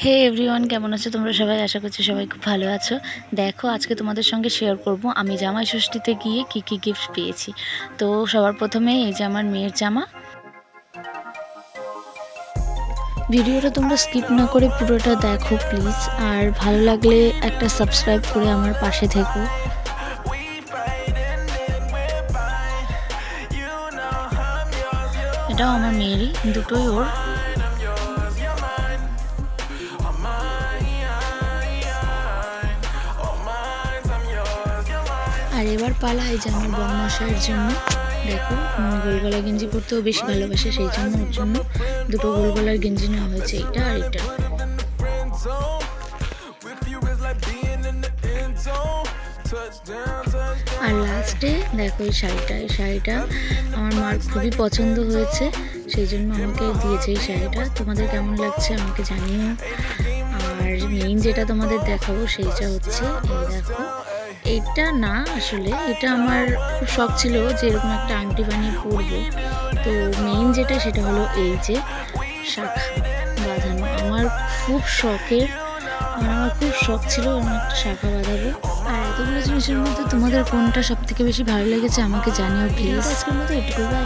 হে everyone, কেমন আছো তোমরা সবাই? আশা করছি সবাই খুব ভালো আছো। দেখো, আজকে তোমাদের সঙ্গে শেয়ার করব আমি জামাই ষষ্ঠীতে গিয়ে কি কি গিফট পেয়েছি। তো সবার প্রথমে এই যে আমার মেয়ের জামা। ভিডিওটা তোমরা স্কিপ না করে পুরোটা দেখো প্লিজ, আর ভালো লাগলে একটা সাবস্ক্রাইব করে আমার পাশে থেকো। এটাও আমার মেয়েরই, দুটোই ওর। আর এবার পালা এই যে আমার বড়মশাইয়ের জন্য। দেখো, গোলগলা গেঞ্জি পরতেও বেশি ভালোবাসে, সেই জন্য ওর জন্য দুটো গোলগলার গেঞ্জি নেওয়া হয়েছে, এটা আর এটা। আর লাস্টে দেখো এই শাড়িটা আমার মার খুবই পছন্দ হয়েছে, সেই জন্য আমাকে দিয়েছে এই শাড়িটা। তোমাদের কেমন লাগছে আমাকে জানিও। আর মেইন যেটা তোমাদের দেখাবো সেইটা হচ্ছে এই দেখো, এইটা না, আসলে এটা আমার খুব শখ ছিল যে এরকম একটা আংটি বানিয়ে পরবো। তো মেইন যেটা সেটা হলো এই যে শাখা বাঁধানো, আমার খুব শখের। আমার খুব শখ ছিল এরকম একটা শাখা বাঁধাবো। আর এতগুলো জিনিসের মধ্যে তোমাদের কোনটা সব থেকে বেশি ভালো লেগেছে আমাকে জানিও প্লিজ। আজকের মতো এটুকু, বাই।